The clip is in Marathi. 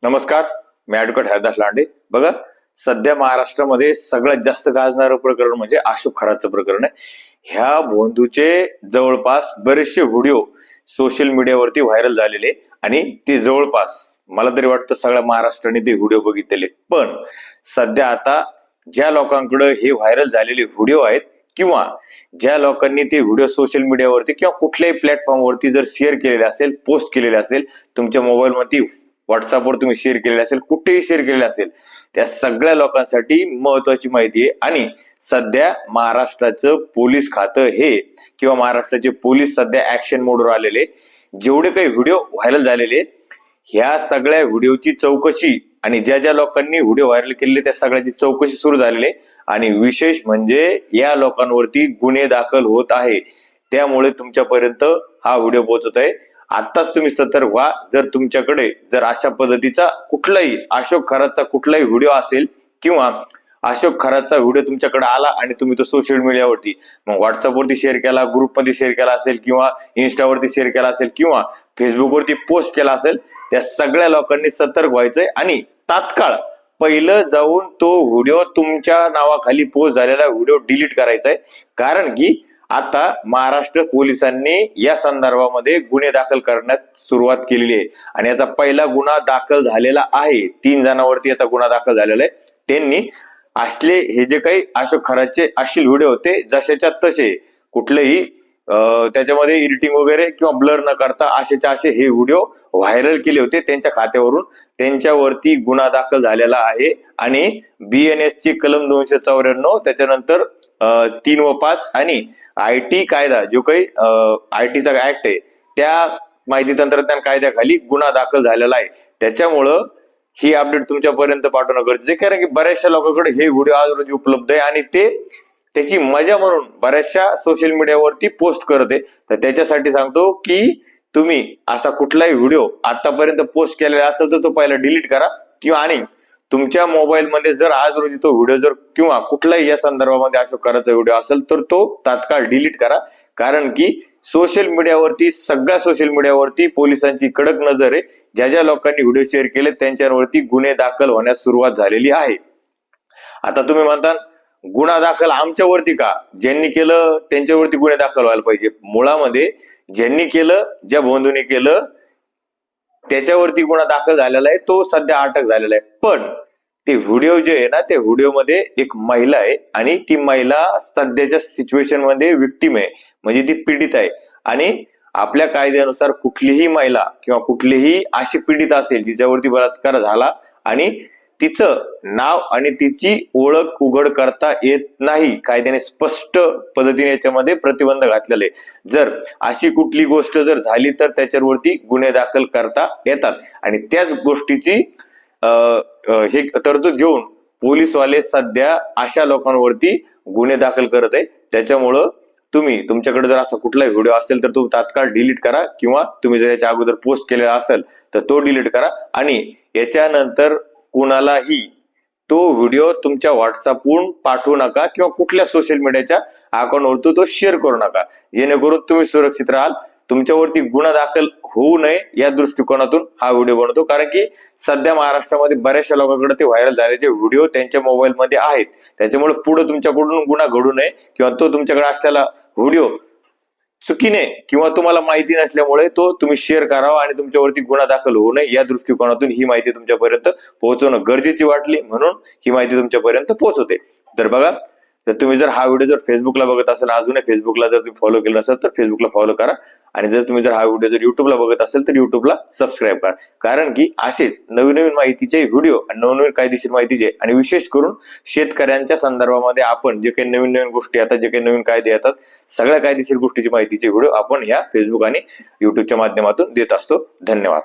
नमस्कार, मी ॲडव्होकेट हरदास लांडे. बघा, सध्या महाराष्ट्रामध्ये सगळ्यात जास्त गाजणारं प्रकरण म्हणजे अशोक खरातचं प्रकरण आहे. ह्या बंधूचे जवळपास बरेचसे व्हिडिओ सोशल मीडियावरती व्हायरल झालेले आणि ते जवळपास मला तरी वाटतं सगळ्या महाराष्ट्राने ते व्हिडिओ बघितलेले. पण सध्या आता ज्या लोकांकडे हे व्हायरल झालेले व्हिडिओ आहेत किंवा ज्या लोकांनी ते व्हिडिओ सोशल मीडियावरती किंवा कुठल्याही प्लॅटफॉर्मवरती जर शेअर केलेले असेल, पोस्ट केलेले असेल, तुमच्या मोबाईलवरती व्हॉट्सअपवर तुम्ही शेअर केलेले असेल, कुठेही शेअर केलेले असेल, त्या सगळ्या लोकांसाठी महत्वाची माहिती आहे. आणि सध्या महाराष्ट्राचं पोलीस खातं हे किंवा महाराष्ट्राचे पोलीस सध्या ऍक्शन मोडवर आलेले. जेवढे काही व्हिडिओ व्हायरल झालेले ह्या सगळ्या व्हिडिओची चौकशी आणि ज्या ज्या लोकांनी व्हिडिओ व्हायरल केलेले त्या सगळ्याची चौकशी सुरू झालेली आणि विशेष म्हणजे या लोकांवरती गुन्हे दाखल होत आहे. त्यामुळे तुमच्यापर्यंत हा व्हिडिओ पोहोचत आहे. आताच तुम्ही सतर्क व्हा. जर तुमच्याकडे जर अशा पद्धतीचा कुठलाही अशोक खरातचा कुठलाही व्हिडिओ असेल किंवा अशोक खरातचा व्हिडिओ तुमच्याकडे आला आणि तुम्ही तो सोशल मीडियावरती मग व्हॉट्सअपवरती शेअर केला, ग्रुपमध्ये शेअर केला असेल किंवा इन्स्टावरती शेअर केला असेल किंवा फेसबुकवरती पोस्ट केला असेल, त्या सगळ्या लोकांनी सतर्क व्हायचंय आणि तात्काळ पहिलं जाऊन तो व्हिडिओ तुमच्या नावाखाली पोस्ट झालेला व्हिडिओ डिलीट करायचा आहे. कारण की आता महाराष्ट्र पोलिसांनी या संदर्भामध्ये गुन्हे दाखल करण्यास सुरुवात केलेली आहे आणि याचा पहिला गुन्हा दाखल झालेला आहे. 3 जणांवरती याचा गुन्हा दाखल झालेला आहे. त्यांनी असले हे जे काही अशोक खरातचे अश्लील व्हिडिओ होते जशाच्या तसे कुठलेही त्याच्यामध्ये एडिटिंग वगैरे किंवा ब्लर न करता असेच्या असे हे व्हिडिओ व्हायरल केले होते त्यांच्या खात्यावरून. त्यांच्यावरती गुन्हा दाखल झालेला आहे आणि BNS ची कलम 294 त्याच्यानंतर 3 व 5 आणि IT कायदा जो काही IT चा ऍक्ट आहे त्या माहिती तंत्रज्ञान कायद्याखाली गुन्हा दाखल झालेला आहे. त्याच्यामुळं ही अपडेट तुमच्यापर्यंत पाठवणं गरजेचं आहे. कारण की बऱ्याचशा लोकांकडे हे व्हिडिओ आज रोजी उपलब्ध आहे आणि ते त्याची मजा म्हणून बऱ्याचशा सोशल मीडियावरती पोस्ट करत आहे. तर त्याच्यासाठी सांगतो की तुम्ही असा कुठलाही व्हिडिओ आतापर्यंत पोस्ट केलेला असेल तर तो पहिला डिलीट करा किंवा आणि तुमच्या मोबाईल मध्ये जर आज रोजी तो व्हिडिओ जर किंवा कुठलाही या संदर्भामध्ये अशोक खरातचा व्हिडिओ असेल तर तो तात्काळ डिलीट करा. कारण की सोशल मीडियावरती सगळ्या सोशल मीडियावरती पोलिसांची कडक नजर आहे. ज्या ज्या लोकांनी व्हिडिओ शेअर केले त्यांच्यावरती गुन्हे दाखल होण्यास सुरुवात झालेली आहे. आता तुम्ही म्हणता गुन्हा दाखल आमच्यावरती का? ज्यांनी केलं त्यांच्यावरती गुन्हे दाखल व्हायला पाहिजे. मुळामध्ये ज्यांनी केलं, ज्या बंधूंनी केलं त्याच्यावरती गुन्हा दाखल झालेला आहे, तो सध्या अटक झालेला आहे. पण ते व्हिडिओ जे आहे ना, त्या व्हिडिओमध्ये एक महिला आहे आणि ती महिला सध्याच्या सिच्युएशन मध्ये विक्टिम आहे, म्हणजे ती पीडित आहे. आणि आपल्या कायद्यानुसार कुठलीही महिला किंवा कुठलीही अशी पीडित असेल जिच्यावरती बलात्कार झाला आणि तिचं नाव आणि तिची ओळख उघड करता येत नाही, कायद्याने स्पष्ट पद्धतीने याच्यामध्ये प्रतिबंध घातलेले. जर अशी कुठली गोष्ट जर झाली तर त्याच्यावरती गुन्हे दाखल करता येतात आणि त्याच गोष्टीची हे तरतूद घेऊन पोलीसवाले सध्या अशा लोकांवरती गुन्हे दाखल करत आहे. त्याच्यामुळं तुम्ही तुमच्याकडे जर असा कुठलाही व्हिडिओ असेल तर तो तात्काळ डिलीट करा किंवा तुम्ही जर याच्या अगोदर पोस्ट केलेला असेल तर तो डिलीट करा आणि याच्यानंतर कुणालाही तो व्हिडिओ तुमच्या व्हॉट्सअपवरून पाठवू नका किंवा कुठल्या सोशल मीडियाच्या अकाउंटवरती तो शेअर करू नका, जेणेकरून तुम्ही सुरक्षित राहाल. तुमच्यावरती गुन्हा दाखल होऊ नये या दृष्टिकोनातून हा व्हिडिओ बनवतो. कारण की सध्या महाराष्ट्रामध्ये बऱ्याचशा लोकांकडे ते व्हायरल झालेले व्हिडिओ त्यांच्या मोबाईल मध्ये आहेत. त्याच्यामुळे पुढे तुमच्याकडून गुन्हा घडू नये किंवा तो तुमच्याकडे असलेला व्हिडिओ चुकीने किंवा तुम्हाला माहिती नसल्यामुळे तो तुम्ही शेअर करावा आणि तुमच्यावरती गुन्हा दाखल होऊ नये या दृष्टिकोनातून ही माहिती तुमच्यापर्यंत पोहोचवणं गरजेची वाटली म्हणून ही माहिती तुमच्यापर्यंत पोहोचवते. तर बघा, तर तुम्ही जर हा व्हिडिओ जर फेसबुकला बघत असाल, अजूनही फेसबुकला जर तुम्ही फॉलो केलं नसेल तर फेसबुकला फॉलो करा आणि जर तुम्ही जर हा व्हिडिओ जर युट्यूबला बघत असेल तर युट्यूबला सबस्क्राईब करा. कारण की असेच नवीन नवीन माहितीचे व्हिडिओ आणि नवनवीन कायदेशीर माहितीचे आणि विशेष करून शेतकऱ्यांच्या संदर्भामध्ये आपण जे काही नवीन नवीन गोष्टी येतात, जे काही नवीन कायदे येतात, सगळ्या कायदेशीर गोष्टीची माहितीचे व्हिडिओ आपण या फेसबुक आणि युट्यूबच्या माध्यमातून देत असतो. धन्यवाद.